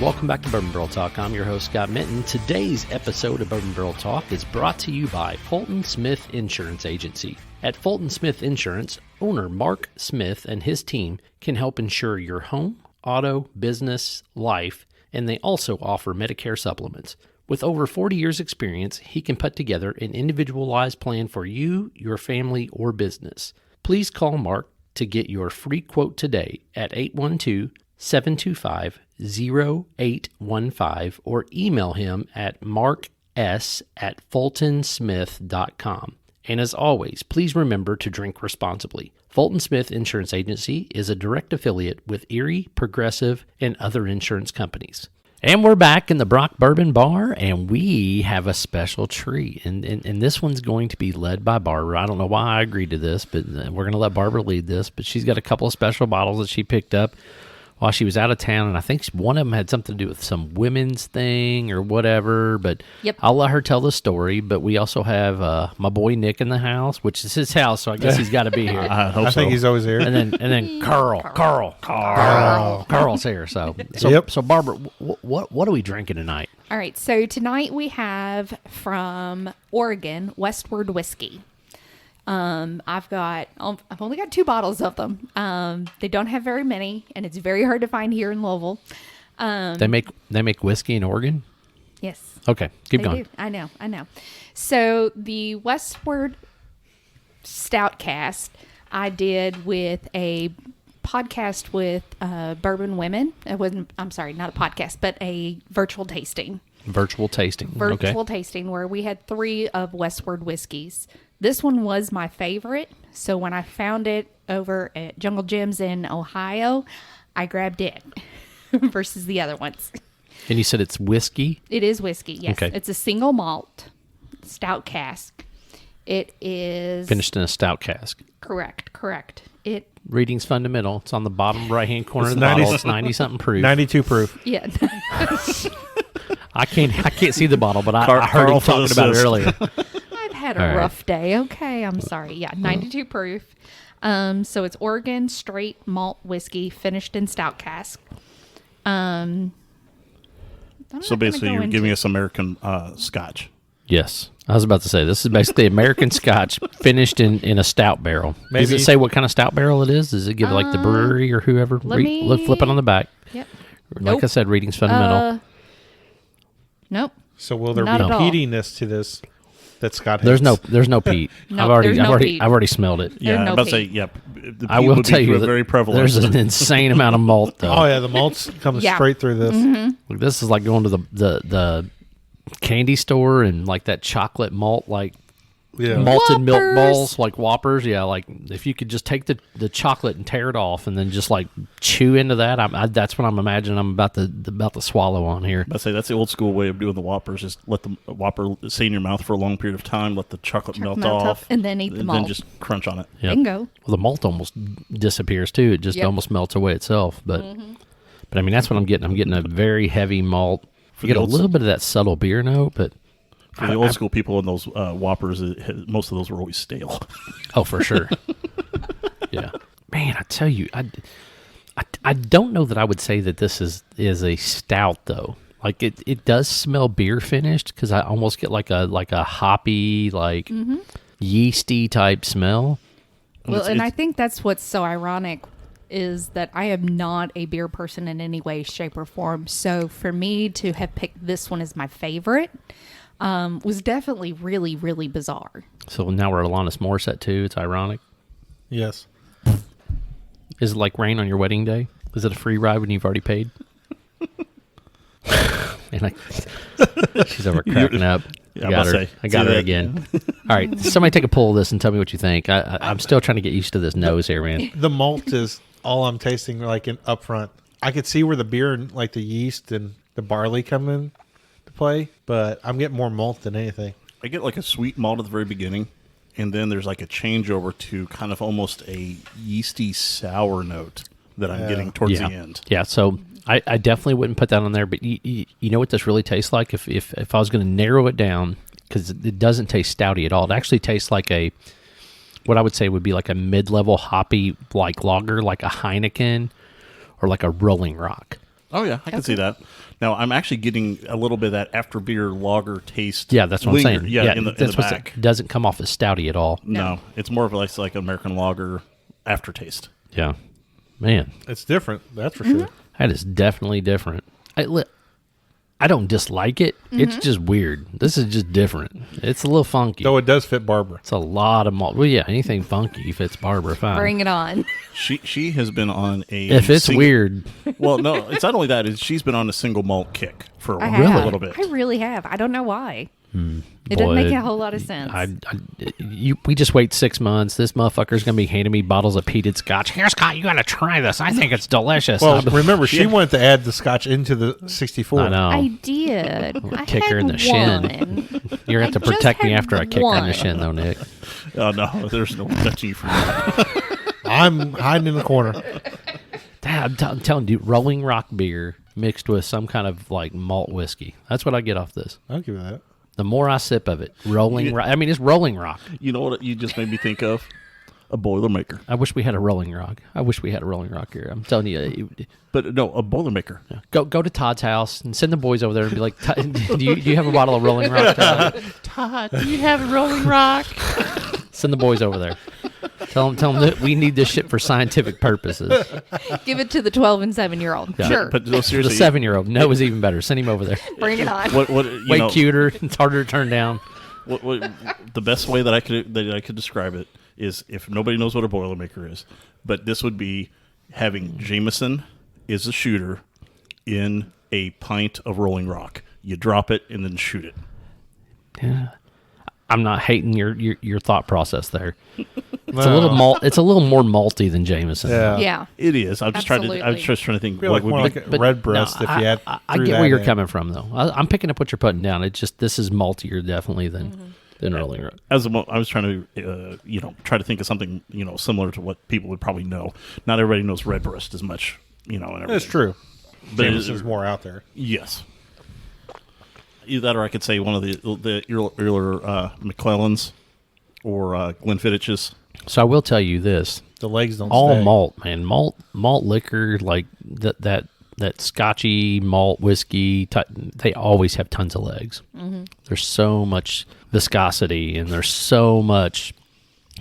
welcome back to Bourbon Barrel Talk. I'm your host, Scott Minton. Today's episode of Bourbon Barrel Talk is brought to you by Fulton Smith Insurance Agency. At Fulton Smith Insurance, owner Mark Smith and his team can help insure your home, auto, business, life, and they also offer Medicare supplements. With over 40 years' experience, he can put together an individualized plan for you, your family, or business. Please call Mark to get your free quote today at 812-725-0815 or email him at marks@fultonsmith.com. And as always, please remember to drink responsibly. Fulton Smith Insurance Agency is a direct affiliate with Erie, Progressive, and other insurance companies. And we're back in the Brock Bourbon Bar, and we have a special treat. And this one's going to be led by Barbara. I don't know why I agreed to this, but we're going to let Barbara lead this. But she's got a couple of special bottles that she picked up while she was out of town, and I think one of them had something to do with some women's thing or whatever, but Yep. I'll let her tell the story. But we also have my boy Nick in the house, which is his house, so I guess he's got to be here. I think he's always here. And then Carl's here. So Barbara, what are we drinking tonight? All right, so tonight we have from Oregon, Westward Whiskey. I've only got 2 bottles of them. They don't have very many, and it's very hard to find here in Louisville. They make whiskey in Oregon? Yes. Okay, keep going. Do. I know. So the Westward Stout Cast I did with a podcast with Bourbon Women. I'm sorry, not a podcast, but a virtual tasting. Virtual tasting Where we had 3 of Westward whiskeys. This one was my favorite, so when I found it over at Jungle Gyms in Ohio, I grabbed it versus the other ones. And you said it's whiskey? It is whiskey, yes. Okay. It's a single malt stout cask. It is... Finished in a stout cask. Correct. Reading's fundamental. It's on the bottom right-hand corner of the bottle. It's 90-something proof. 92 proof. Yeah. I can't see the bottle, but I heard him talking about it earlier. Had a rough day. Okay, I'm sorry. Yeah, 92 proof. So it's Oregon straight malt whiskey finished in stout cask. So basically, you're giving us American Scotch. Yes, I was about to say this is basically American Scotch finished in a stout barrel. Maybe. Does it say what kind of stout barrel it is? Does it give like the brewery or whoever? Flip it on the back. Yep. Like I said, reading's fundamental. Nope. So will there Not be at all. peatiness to this that Scott There's hates? no peat. No, I've there's no peat. already smelled it. Yeah, There's no I'm about to say, peat. yeah. The I peat will would tell be you that very prevalent. there's an insane amount of malt though. Oh, yeah, the malts comes straight through this. Mm-hmm. This is like going to the candy store and like that chocolate malt, like malted milk Whoppers. balls, like Whoppers. Yeah, like if you could just take the chocolate and tear it off and then just like chew into that, that's what I'm imagining I'm about to swallow on here. I say that's the old school way of doing the Whoppers. Just let the Whopper stay in your mouth for a long period of time, let the chocolate melt off, and then eat the malt. then just crunch on it. Yep. Bingo. Well, the malt almost disappears too. It just almost melts away itself. But I mean, that's what I'm getting. I'm getting a very heavy malt. You get a little bit of that subtle beer note, but For the old school people in those Whoppers, most of those were always stale. oh, for sure. Yeah, man, I tell you, I don't know that I would say that this is a stout though. Like it does smell beer finished because I almost get like a hoppy, like yeasty type smell. Well, and I think that's what's so ironic is that I am not a beer person in any way, shape, or form. So for me to have picked this one as my favorite was definitely really, really bizarre. So now we're Alanis Morissette too. It's ironic. Yes. Is it like rain on your wedding day? Is it a free ride when you've already paid? And she's over cracking up. Yeah, I got her again. All right, somebody take a pull of this and tell me what you think. I'm still trying to get used to this nose here, man. The malt is all I'm tasting like up front. I could see where the beer and like the yeast and the barley come in to play, but I'm getting more malt than anything. I get like a sweet malt at the very beginning, and then there's like a changeover to kind of almost a yeasty sour note that I'm getting towards the end. Yeah, so I definitely wouldn't put that on there, but you know what this really tastes like? If I was going to narrow it down, because it doesn't taste stouty at all. It actually tastes like what I would say would be like a mid-level hoppy like lager, like a Heineken or like a Rolling Rock. Oh yeah, I can see that. Now I'm actually getting a little bit of that after beer lager taste. Yeah, that's what I'm saying. Yeah, in the that's what's back. it doesn't come off as stouty at all. No, it's more of like American lager aftertaste. Yeah, man, It's different, that's for sure. that is definitely different. I don't dislike it. It's just weird. This is just different. It's a little funky. Though it does fit Barbara. It's a lot of malt. Well, yeah, anything funky fits Barbara fine. Bring it on. She has been on a If it's weird, Well, no, it's not only that. She's been on a single malt kick for I a have. little bit. I really have. I don't know why. It Boy, doesn't make a whole lot of sense. we just wait 6 months. This motherfucker's gonna be handing me bottles of peated scotch. Here, Scott, you gotta try this. I think it's delicious. Well, remember, she wanted to add the scotch into the 64. I know. I did. I Kick her had in the shin. one. You're gonna have to I just protect me had after I kick her in the one. shin, though, Nick. Oh no, there's no touchy for that. I'm hiding in the corner. Dad, I'm telling you, Rolling Rock beer mixed with some kind of like malt whiskey. That's what I get off this. I'll give you that. The more I sip of it, Rolling Rock. I mean, it's Rolling Rock. You know what you just made me think of? A Boilermaker. I wish we had a Rolling Rock. I wish we had a Rolling Rock here. I'm telling you. But no, a Boilermaker. Go to Todd's house and send the boys over there and be like, do you have a bottle of Rolling Rock, Todd? Todd, do you have a Rolling Rock? Send the boys over there. Tell them that we need this shit for scientific purposes. Give it to the 12 and 7-year-old. Yeah. Sure. But no, The seriously, 7-year-old. No is even better. Send him over there. Bring it on. what Way cuter. It's harder to turn down. what the best way that I could describe it is if nobody knows what a Boilermaker is, but this would be having Jameson is a shooter in a pint of Rolling Rock. You drop it and then shoot it. Yeah. I'm not hating your thought process there. It's a little malt. It's a little more malty than Jameson. Yeah. Yeah. It is. I'm just trying to. I was Absolutely. just trying to think. Feel like What more would like be, a red breast if you had. I threw get that where you're in. coming from, though. I'm picking up what you're putting down. It's just this is maltier, definitely than Rolling Rock. I was trying to, try to think of something, similar to what people would probably know. Not everybody knows red breast as much, and everything. That's true. But Jameson's more out there. Yes. Either that, or I could say one of the earlier McClellans or Glenfiddich's. So I will tell you this: The legs don't all stay. malt, man, malt liquor, like that Scotchy malt whiskey. They always have tons of legs. There's so much viscosity, and there's so much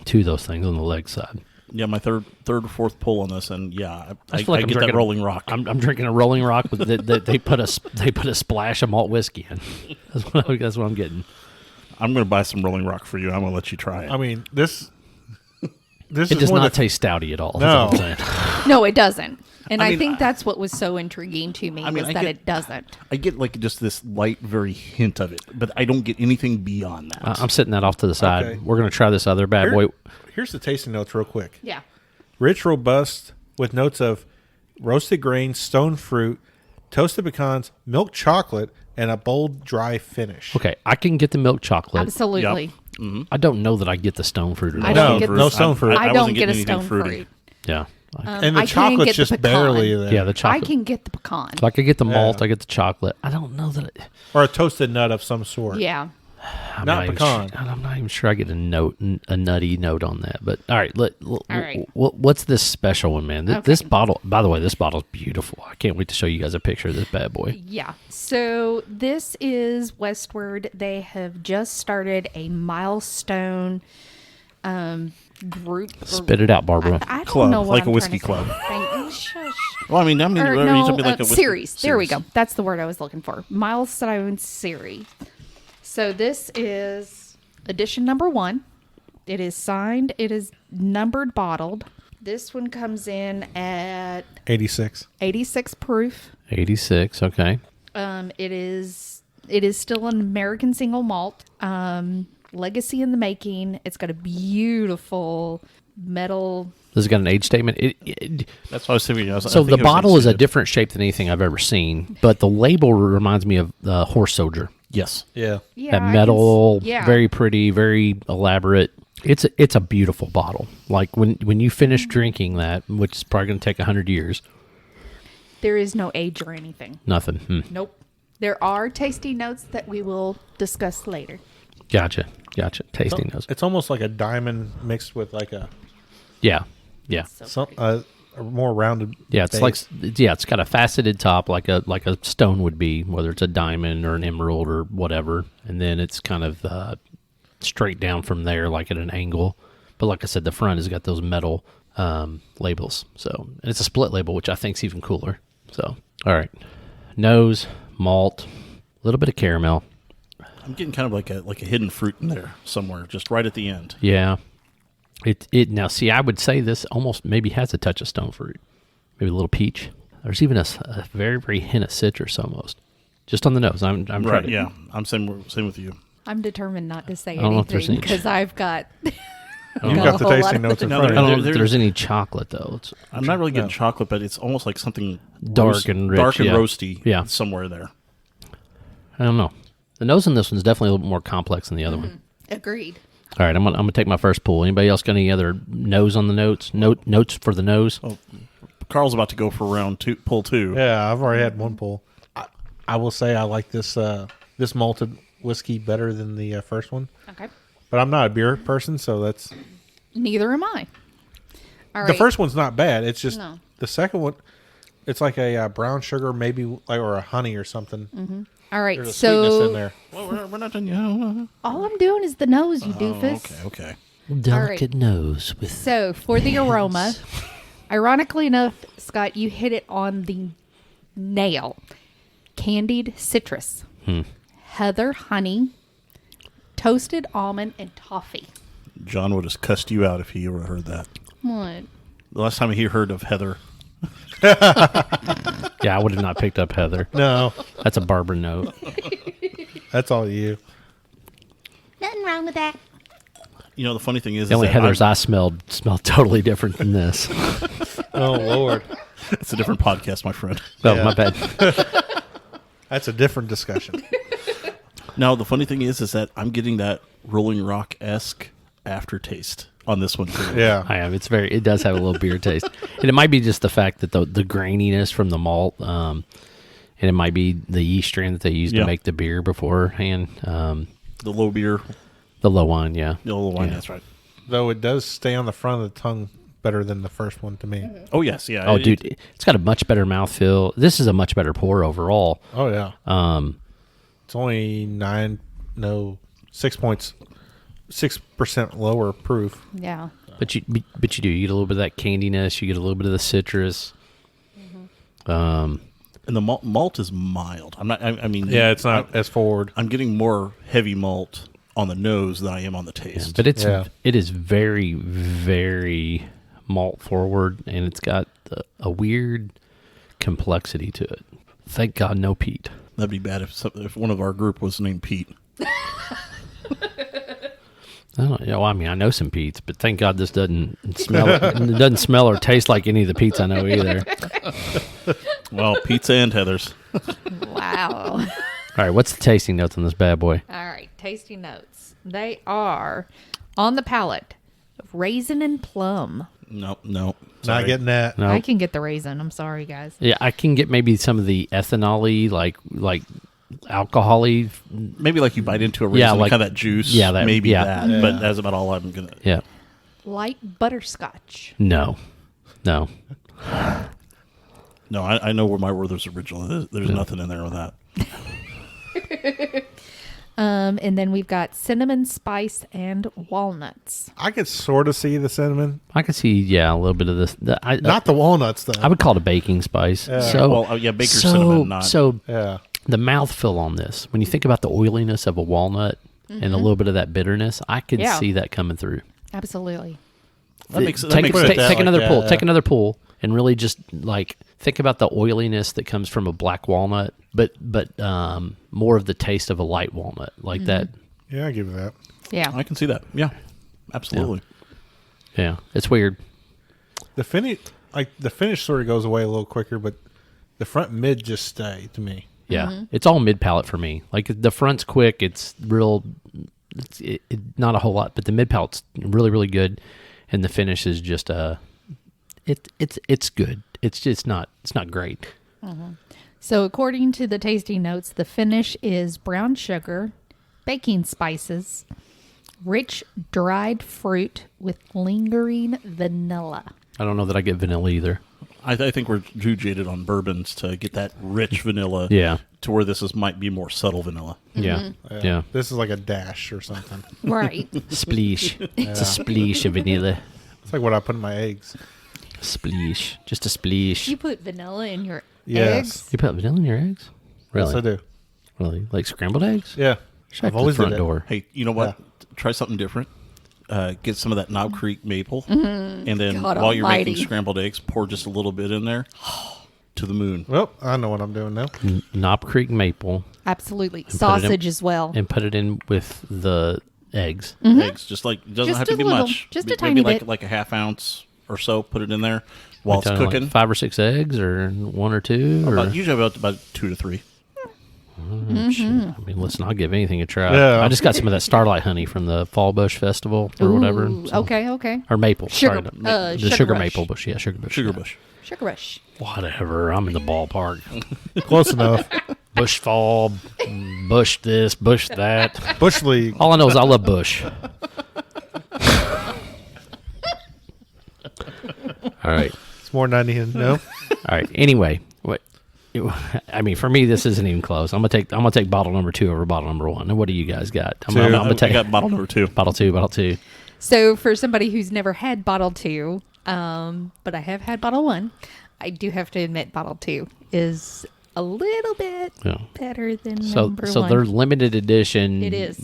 to those things on the leg side. Yeah, my third or fourth pull on this, and yeah, I feel like I'm get that drinking- Rolling Rock. I'm drinking a Rolling Rock, but they put a splash of malt whiskey in. That's what I'm getting. I'm going to buy some Rolling Rock for you. I'm going to let you try it. I mean, this It is does one not of the, taste stouty at all. No. That's what I'm saying. No, it doesn't. And I I, mean, think that's what was so intriguing to me, I mean, was I that get- it doesn't. I get like just this light, very hint of it, but I don't get anything beyond that. I'm setting that off to the side. Okay. We're going to try this other bad boy. Here's the tasting notes real quick. Yeah. Rich, robust, with notes of roasted grain, stone fruit, toasted pecans, milk chocolate, and a bold, dry finish. Okay, I can get the milk chocolate. Absolutely. I don't know that I get the stone fruit at all. I No, don't get no the stone fruit. I wasn't don't get getting a anything stone fruity. fruit. Yeah. And the I can chocolate's get the just pecan. barely there. Yeah, the I chocolate. can get the pecan. So I could get the malt. Yeah. I get the chocolate. I don't know that. Or a toasted nut of some sort. Yeah. I'm Not even pecan. sure- I'm not even sure I get a nutty note on that. But all right, right. What's this special one, man? This Okay. bottle. By the way, this bottle's beautiful. I can't wait to show you guys a picture of this bad boy. Yeah. So this is Westward. They have just started a Milestone group. Spit it out, Barbara. I don't Club, know what like I'm a whiskey trying to club. say. Shush. Well, I mean, Or, are you no, talking like a whiskey- series. There we go. That's the word I was looking for. Milestone series. So this is edition number 1. It is signed. It is numbered bottled. This one comes in at 86. 86 proof. 86. Okay. It is still an American single malt. Legacy in the making. It's got a beautiful metal. This has got an age statement. That's what I was thinking. I So think the it was bottle is a extended. different shape than anything I've ever seen, but the label reminds me of the Horse Soldier. Yes. Yeah. Yeah, That I can metal, yeah. very pretty, very elaborate. It's a beautiful bottle. Like when you finish drinking that, which is probably going to take 100 years, There is no age or anything. nothing. Nope. There are tasty notes that we will discuss later. Gotcha. Tasting those. It's almost like a diamond mixed with like a Yeah. So some pretty. a more rounded. Yeah, it's base. it's got a faceted top like a stone would be, whether it's a diamond or an emerald or whatever, and then it's kind of straight down from there, like at an angle. But like I said, the front has got those metal labels. So, and it's a split label, which I think is even cooler. So, all right, nose, malt, a little bit of caramel. I'm getting kind of like a hidden fruit in there somewhere, just right at the end. Yeah. It now see, I would say this almost maybe has a touch of stone fruit, maybe a little peach. There's even a very, very hint of citrus almost, just on the nose. I'm Right? trying to, Yeah, I'm same with you. I'm determined not to say don't know if there's anything any- because I've got. You've got the a whole lot tasting of notes in No, front I of don't you. know if there's any chocolate though. It's I'm not really getting chocolate, but it's almost like something Dark and rich, dark and yeah. roasty. Yeah. somewhere there. I don't know. The nose on this one's definitely a little bit more complex than the other one. Agreed. All right, I'm gonna take my first pull. Anybody else got any other nose on the notes? Notes for the nose? Oh, Carl's about to go for round two, pull two. Yeah, I've already had one pull. I will say I like this this malted whiskey better than the first one, Okay. but I'm not a beer person, so that's Neither am I. All right. the first one's not bad. It's just No. the second one. It's like a brown sugar, maybe like or a honey or something. All right. There's a sweetness in So there. Well, we're not done yet. all I'm doing is the nose, you doofus. Okay. Delicate nose with So for the aroma, ironically enough, Scott, you hit it on the nail. Candied citrus, heather honey, toasted almond, and toffee. John would have cussed you out if he ever heard that. What? The last time he heard of Heather, Yeah, I would have not picked up Heather. No, That's a Barbara note. that's all you. Nothing wrong with that. you know, the funny thing is The only that Heathers I smelled totally different than this. Oh Lord, it's a different podcast, my friend. Oh, Yeah. my bad. that's a different discussion. Now, the funny thing is that I'm getting that Rolling Rock-esque aftertaste on this one too. Yeah, I am. It does have a little beer taste. And it might be just the fact that the graininess from the malt, and it might be the yeast strain that they used Yeah. to make the beer beforehand. The low beer, The low wine, yeah. the low wine. Yeah. That's right. though it does stay on the front of the tongue better than the first one to me. Oh yes, yeah. Oh, dude, it's got a much better mouthfeel. This is a much better pour overall. Oh yeah, it's only 6% lower proof. Yeah. But you do. You get a little bit of that candiness. You get a little bit of the citrus. and the malt is mild. I'm not. I mean, Yeah, it's not as forward. I'm getting more heavy malt on the nose than I am on the taste. But it Yeah. is very, very malt forward, and it's got a weird complexity to it. Thank God, no peat. That'd be bad if one of our group was named Pete. I don't know. I mean, I know some peats, but thank God this doesn't smell. It doesn't smell or taste like any of the peats I know either. Well, pizza and Heather's. Wow. All right, what's the tasting notes on this bad boy? All right. Tasting notes. They are on the palate raisin and plum. No. Not Sorry. getting that. No. I can get the raisin. I'm sorry, guys. Yeah, I can get maybe some of the ethanol-y, like alcohol-y. Maybe like you bite into a raisin, Yeah, like- kind of that juice. yeah, that- maybe yeah. that. Yeah. But that's about all I'm gonna. Yeah. Light butterscotch. No. No, I know where my Werther's original is. There's nothing in there with that. And then we've got cinnamon spice and walnuts. I could sort of see the cinnamon, I can see, a little bit of this. not the walnuts though. I would call it a baking spice. So, Well, baker's cinnamon, not. So Yeah, the mouthfeel on this, when you think about the oiliness of a walnut and a little bit of that bitterness, I can Yeah. see that coming through. Absolutely. that makes take sense. sense. take another Like pull. that, Take yeah. another pull, and really just like think about the oiliness that comes from a black walnut, but more of the taste of a light walnut, like that. yeah, I give it that. Yeah. I can see that. Yeah, absolutely. Yeah, it's weird. The finish sort of goes away a little quicker, but the front mid just stay to me. Yeah, it's all mid palate for me. Like the front's quick, it's real. It's not a whole lot, but the mid palate's really, really good, and the finish is just it's good. It's just not great. So according to the tasting notes, the finish is brown sugar, baking spices, rich dried fruit with lingering vanilla. I don't know that I get vanilla either. I think we're too jaded on bourbons to get that rich vanilla. Yeah. To where might be more subtle vanilla. Yeah. Yeah. This is like a dash or something. Right. Spleesh. It's a spleesh of vanilla. It's like what I put in my eggs. Spleesh. Just a spleesh. You put vanilla in your Yes. eggs? You put vanilla in your eggs? Really? Yes, I do. Really? Like scrambled eggs? Yeah. Check I've always the front did it. door. Hey, you know what? Try something different. Get some of that Knob Creek maple, and then God while you're almighty. making scrambled eggs, pour just a little bit in there. To the moon. Well, I know what I'm doing now. Knob Creek maple Absolutely. put it in- Sausage as well. and put it in with the eggs. Eggs, just like it doesn't Just have to a be little, much. just a Maybe tiny like bit. like a half ounce or so. Put it in there while it's Talking like cooking. 5 or 6 eggs or 1 or 2? Or, Usually about 2 to 3. Shit. I mean, listen, I'll give anything a try. Yeah. I just got some of that Starlight honey from the Fall Bush Festival or whatever. Ooh, So- okay. Or maple. Sugar- Sorry, uh, the sugar sugar rush. maple bush. Yeah, sugar bush. Sugar yeah. bush. Sugar Rush. Whatever. I'm in the ballpark. Close enough. Bush fall, bush this, bush that. Bush League. All I know is I love bush. All right. It's more than I need to know. All right. Anyway, I mean, for me, this isn't even close. I'm gonna take bottle number 2 over bottle number 1. And what do you guys got? I'm gonna I take got bottle number 2. bottle two. So for somebody who's never had bottle 2, but I have had bottle 1, I do have to admit bottle 2 is a little bit Yeah. better than So number 1. they're limited edition. It is.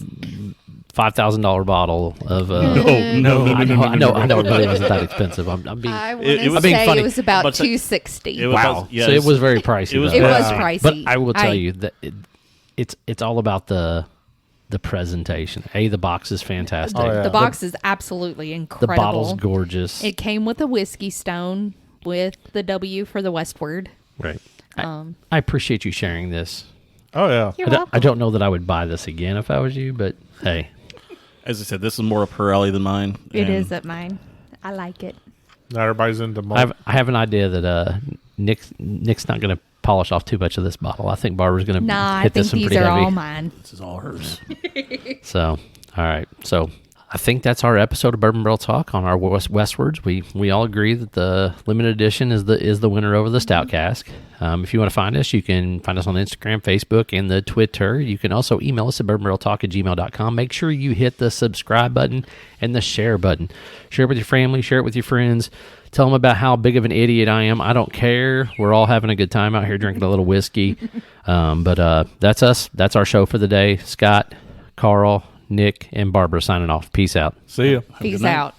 $5,000 bottle of. No. I know. It really wasn't that expensive. I'm being. I want It to was- being say funny, it was about but $260. it was- Wow. yeah, So it it's- was very pricey. it was though. It was Yeah. pricey. But I will tell you that it's all about the presentation. The box is fantastic. Oh, yeah. The box is absolutely The incredible. bottle's gorgeous. It came with a whiskey stone with the W for the Westward. Right. I appreciate you sharing this. Oh, yeah. You're I don't, welcome. I don't know that I would buy this again if I was you, but hey. As I said, this is more up her alley than mine. It and is at mine. I like it. Not everybody's into malt. I have an idea that Nick's not going to polish off too much of this bottle. I think Barbara's going to Nah, I hit think this one these pretty are heavy. all mine. This is all hers. So, all right. So, I think that's our episode of Bourbon Barrel Talk on our Westwards. We all agree that the limited edition is the winner over the Stout Cask. If you want to find us, you can find us on Instagram, Facebook, and the Twitter. You can also email us at bourbonbarreltalk@gmail.com. Make sure you hit the subscribe button and the share button. Share it with your family. Share it with your friends. Tell them about how big of an idiot I am. I don't care. We're all having a good time out here drinking a little whiskey. But that's us. That's our show for the day. Scott, Carl, Nick, and Barbara signing off. Peace out. See ya. Peace good night. out.